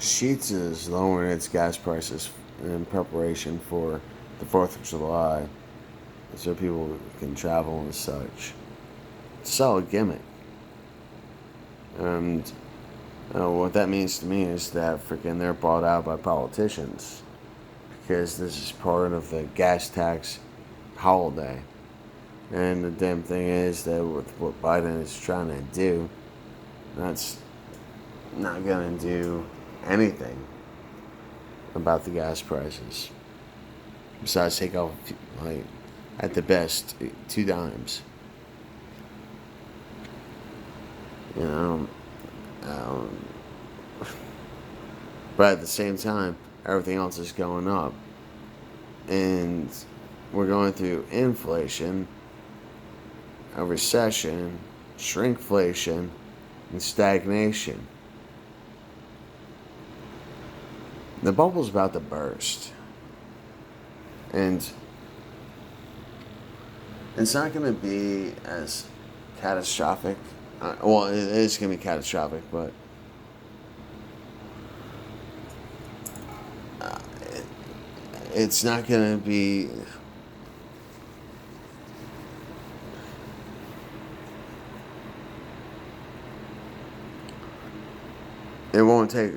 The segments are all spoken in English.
Sheets is lowering its gas prices in preparation for the 4th of July so people can travel and such. It's a solid gimmick. And what that means to me is that freaking they're bought out by politicians because this is part of the gas tax holiday. And the damn thing is that with what Biden is trying to do, that's not going to do anything about the gas prices. Besides, take off, like, at the best, 2 dimes. You know, um, but at the same time, everything else is going up, and we're going through inflation, a recession, shrinkflation, and stagnation. The bubble's about to burst, and it's not going to be as catastrophic. Well, it is going to be catastrophic, but uh, it, it's not going to be. It won't take.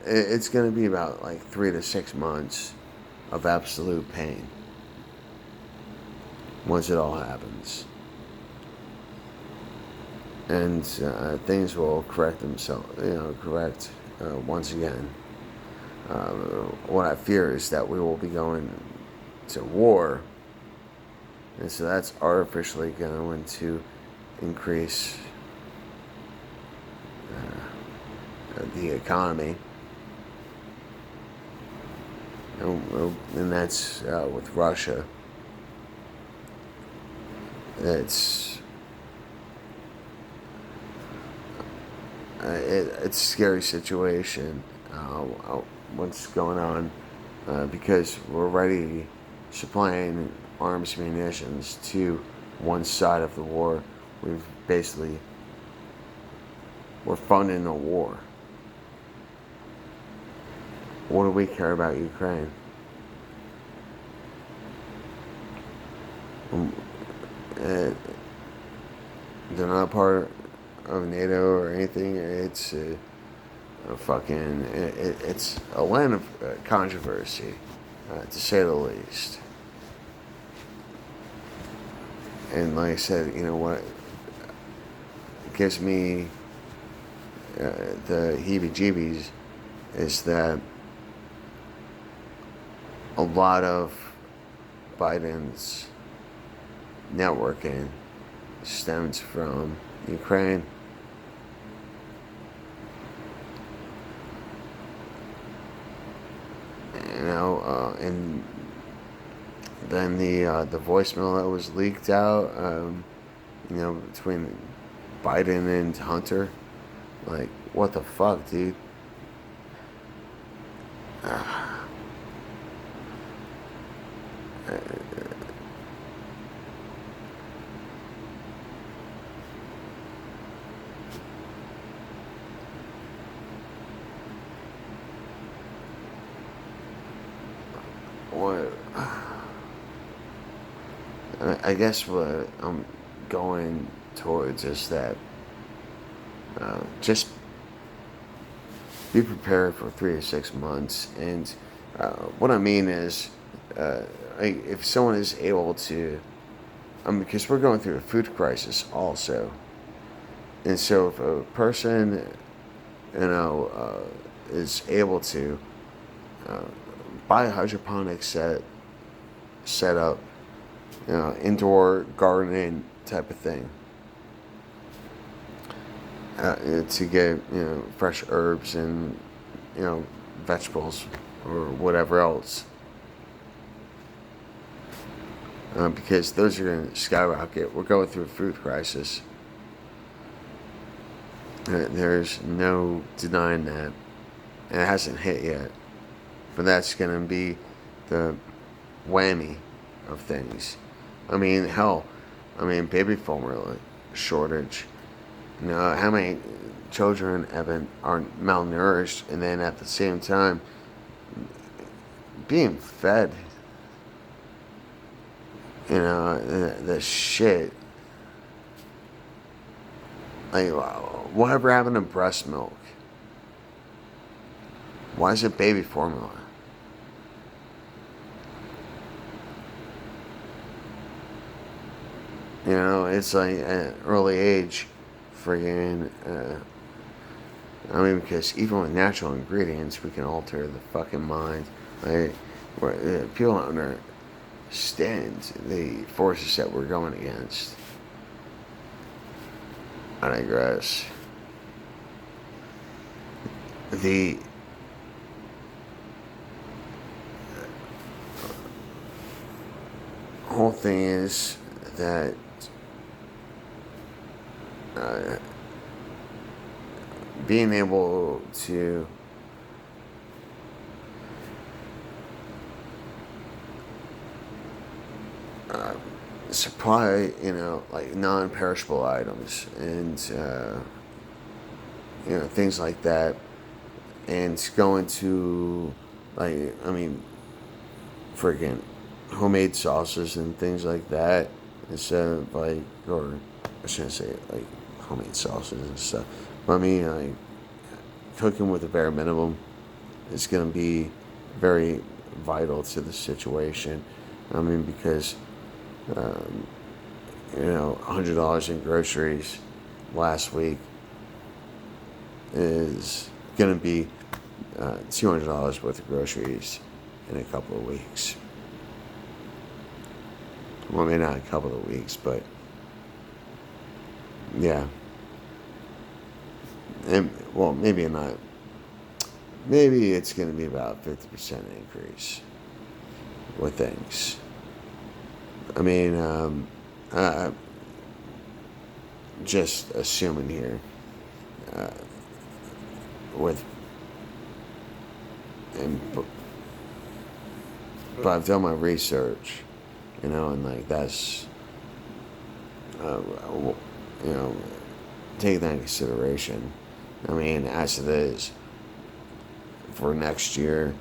It's going to be about like 3 to 6 months of absolute pain once it all happens. And things will correct themselves, correct once again. What I fear is that we will be going to war, and so that's artificially going to increase the economy, and that's with Russia. It's a scary situation. What's going on? Because we're already supplying arms munitions to one side of the war. We're funding the war. What do we care about Ukraine? They're not part of NATO or anything. It's it's a land of controversy, to say the least. And like I said, what gives me the heebie-jeebies is that a lot of Biden's networking stems from Ukraine. And then the voicemail that was leaked out, between Biden and Hunter, like, what the fuck, dude? What? I guess what I'm going towards is that just be prepared for 3 to 6 months. And what I mean is, if someone is able to, because we're going through a food crisis also. And so if a person, is able to uh, buy a hydroponic set up, indoor gardening type of thing, to get fresh herbs and vegetables or whatever else, because those are going to skyrocket. We're going through a food crisis. There's no denying that. And it hasn't hit yet, but that's going to be the whammy of things. I mean, hell, baby formula shortage. How many children aren't malnourished, and then at the same time being fed, the shit. Like, whatever happened to breast milk? Why is it baby formula? It's like at early age, friggin'. Because even with natural ingredients, we can alter the fucking mind. Like, people don't understand the forces that we're going against. I digress. The whole thing is that being able to supply, like non-perishable items and, things like that, and going to, friggin' homemade sauces and things like that, instead of or I shouldn't say like homemade sauces and stuff, but cooking with a bare minimum is going to be very vital to the situation. Because $100 in groceries last week is going to be $200 worth of groceries in a couple of weeks. Well, maybe not a couple of weeks, but yeah. And, well, maybe not. Maybe it's going to be about 50% increase with things. Just assuming here, but I've done my research, and that's, take that into consideration. As it is, for next year,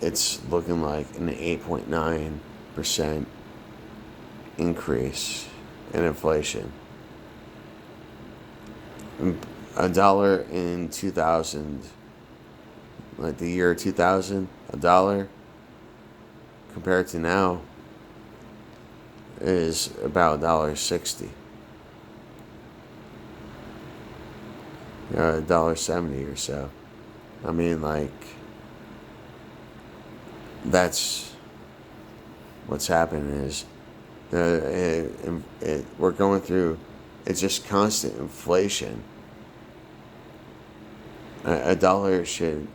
it's looking like an 8.9% increase in inflation. $1 in 2000, like the year 2000, $1 compared to now is about $1.60. $1.70 or so. That's what's happening is we're going through, it's just constant inflation. A dollar should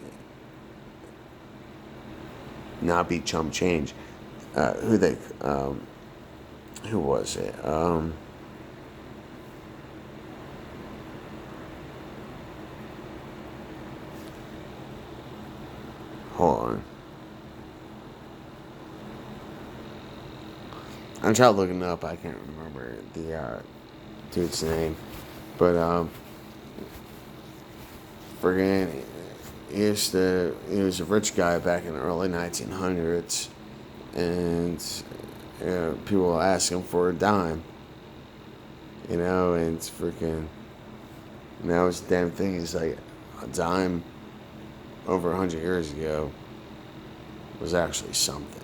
not be chump change. Who was it? Hold on. I'm trying looking up. I can't remember the dude's name, but friggin', he was a rich guy back in the early 1900s, and people ask him for a dime, and it's freaking. Now it's the damn thing. It's like a dime over 100 years ago was actually something.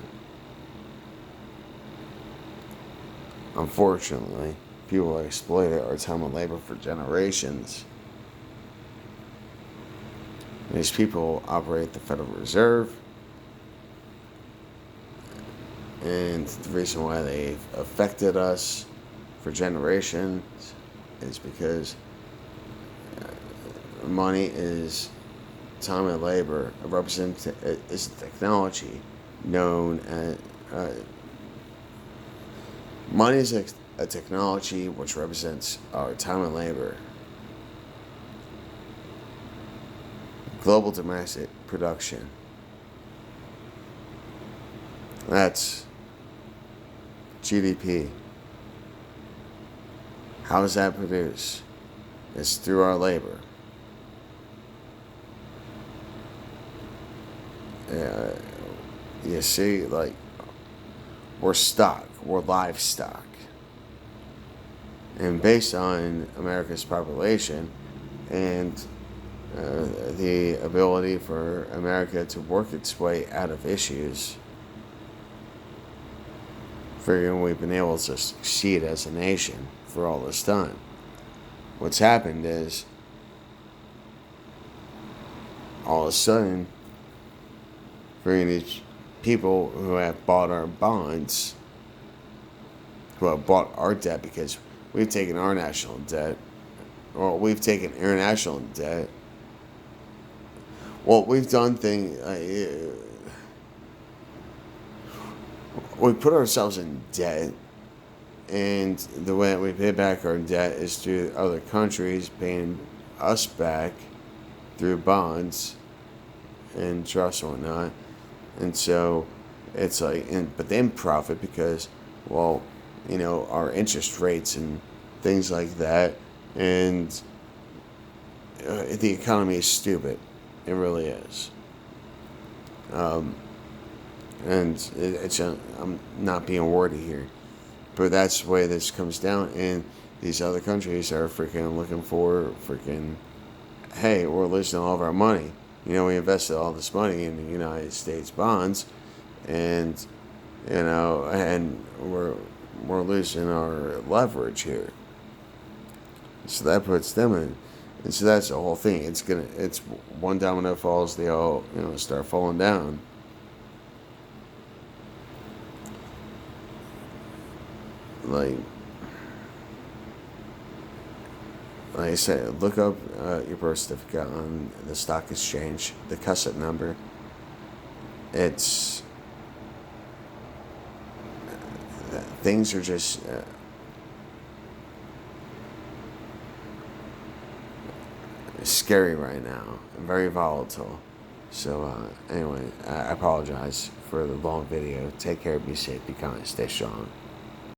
Unfortunately, people exploited our time and labor for generations. These people operate the Federal Reserve, and the reason why they've affected us for generations is because money is time and labor. Is technology known as money is a technology which represents our time and labor. Global domestic production. That's GDP. How is that produced? It's through our labor. Uh, you see, like, we're stock, we're livestock. And based on America's population and the ability for America to work its way out of issues, figuring we've been able to succeed as a nation for all this time. What's happened is, all of a sudden, for these people who have bought our bonds, who have bought our debt because we've taken our national debt, or we've taken international debt. Well, we've done things. We put ourselves in debt, and the way that we pay back our debt is through other countries paying us back through bonds and trusts and whatnot. And so it's like, but then profit because, well, our interest rates and things like that, and the economy is stupid. It really is. And I'm not being wordy here, but that's the way this comes down. And these other countries are freaking looking for hey, we're losing all of our money. We invested all this money in the United States bonds, and and we're losing our leverage here. So that puts them in, and so that's the whole thing. It's one domino falls, they all start falling down. Like I said, look up your birth certificate on the stock exchange, the cusset number. It's things are just scary right now and very volatile. So anyway, I apologize for the long video. Take care, be safe, be kind, stay strong.